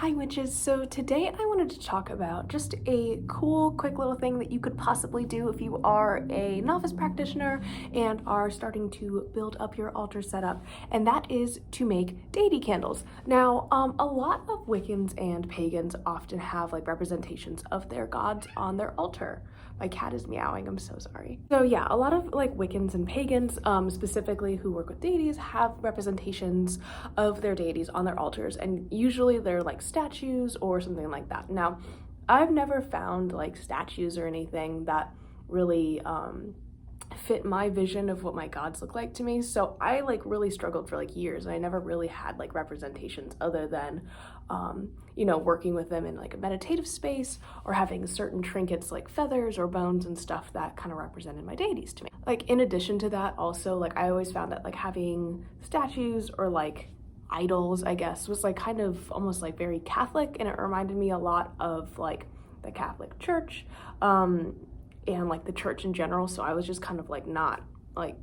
Hi witches, so today I wanted to talk about just a cool, quick little thing that you could possibly do if you are a novice practitioner and are starting to build up your altar setup, and that is to make deity candles. Now, a lot of Wiccans and pagans often have like representations of their gods on their altar. My cat is meowing, I'm so sorry. So yeah, a lot of like Wiccans and pagans, specifically who work with deities, have representations of their deities on their altars, and usually they're like statues or something like that. Now, I've never found like statues or anything that really fit my vision of what my gods look like to me, so I like really struggled for like years, and I never really had like representations other than working with them in like a meditative space or having certain trinkets like feathers or bones and stuff that kind of represented my deities to me. Like in addition to that, also like I always found that like having statues or like idols, I guess, was like kind of almost like very Catholic, and it reminded me a lot of like the Catholic Church and like the church in general, so I was just kind of like not like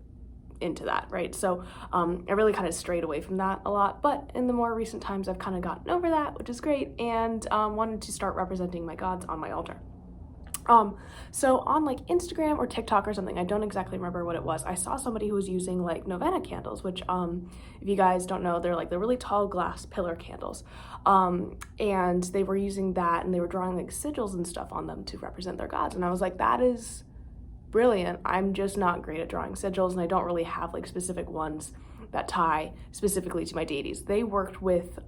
into that, right? So I really kind of strayed away from that a lot, but in the more recent times I've kind of gotten over that, which is great, and wanted to start representing my gods on my altar. So on like Instagram or TikTok or something, I don't exactly remember what it was, I saw somebody who was using like novena candles, which if you guys don't know, they're like the really tall glass pillar candles, and they were using that and they were drawing like sigils and stuff on them to represent their gods, and I was like, that is brilliant. I'm just not great at drawing sigils, and I don't really have like specific ones that tie specifically to my deities. They worked with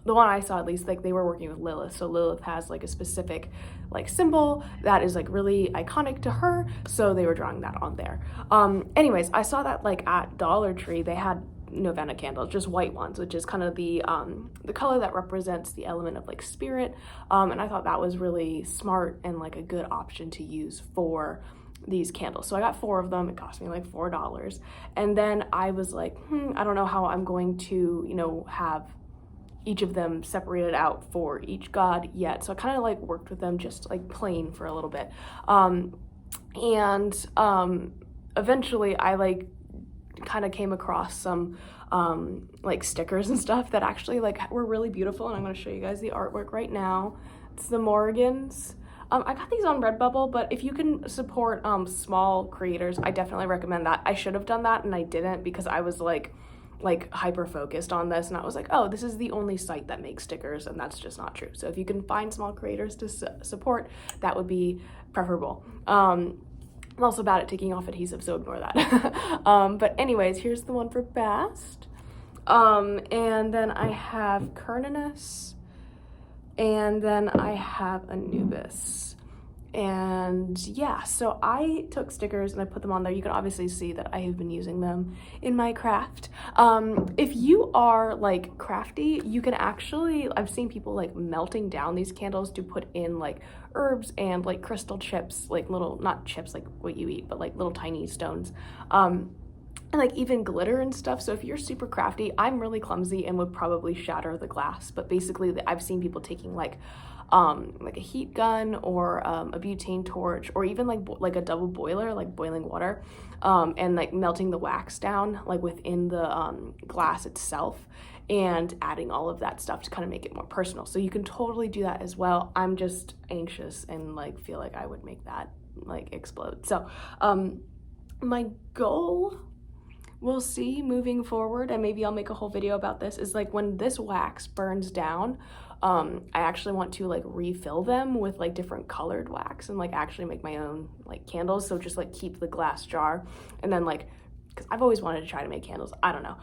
the one I saw, at least, like they were working with Lilith. So Lilith has like a specific like symbol that is like really iconic to her, so they were drawing that on there. Anyways, I saw that like at Dollar Tree they had novena candles, just white ones, which is kind of the color that represents the element of like spirit, and I thought that was really smart and like a good option to use for these candles. So I got 4 of them. It cost me like $4, and then I was like, I don't know how I'm going to have each of them separated out for each god yet. So I kind of like worked with them just like plain for a little bit. Eventually I like kind of came across some like stickers and stuff that actually like were really beautiful, and I'm going to show you guys the artwork right now. It's the Morgans. I got these on Redbubble, but if you can support small creators, I definitely recommend that. I should have done that and I didn't, because I was like hyper focused on this, and I was like, oh, this is the only site that makes stickers, and that's just not true. So if you can find small creators to support, that would be preferable. I'm also bad at taking off adhesive, so ignore that. But anyways, here's the one for Bast, and then I have Cernunnos, and then I have Anubis. And yeah, so I took stickers and I put them on there. You can obviously see that I have been using them in my craft. If you are like crafty, you can actually, I've seen people like melting down these candles to put in like herbs and like crystal chips, like little, not chips like what you eat, but like little tiny stones. And like even glitter and stuff. So if you're super crafty, I'm really clumsy and would probably shatter the glass, but basically I've seen people taking like a heat gun or a butane torch, or even like a double boiler, like boiling water, and like melting the wax down like within the glass itself, and adding all of that stuff to kind of make it more personal. So you can totally do that as well. I'm just anxious and like feel like I would make that like explode. So my goal, we'll see moving forward, and maybe I'll make a whole video about this, is like when this wax burns down, I actually want to like refill them with like different colored wax and like actually make my own like candles. So just like keep the glass jar, and then like, because I've always wanted to try to make candles, I don't know,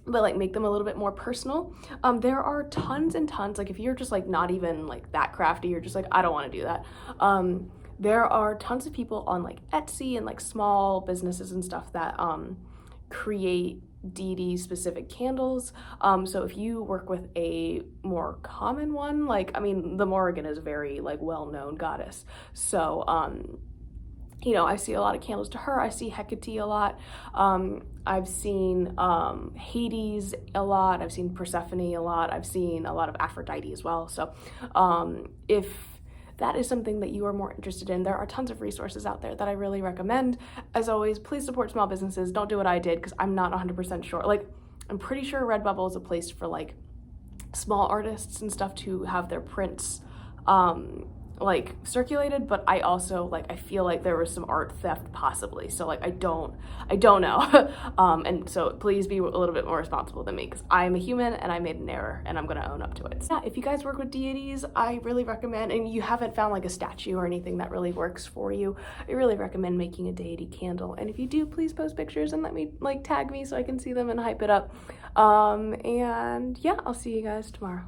but like make them a little bit more personal. There are tons and tons, like if you're just like not even like that crafty, you're just like, I don't want to do that, there are tons of people on like Etsy and like small businesses and stuff that create deity specific candles. So if you work with a more common one, like, I mean, the Morrigan is a very like well-known goddess, so I see a lot of candles to her. I see Hecate a lot. I've seen Hades a lot. I've seen Persephone a lot. I've seen a lot of Aphrodite as well. So if that is something that you are more interested in, there are tons of resources out there that I really recommend. As always, please support small businesses. Don't do what I did, because I'm not 100% sure. Like, I'm pretty sure Redbubble is a place for like small artists and stuff to have their prints like circulated, but I also like, I feel like there was some art theft possibly, so like I don't know. And so please be a little bit more responsible than me, because I'm a human and I made an error and I'm gonna own up to it. So yeah, if you guys work with deities, I really recommend, and you haven't found like a statue or anything that really works for you, I really recommend making a deity candle. And if you do, please post pictures and let me, like, tag me so I can see them and hype it up. And yeah, I'll see you guys tomorrow.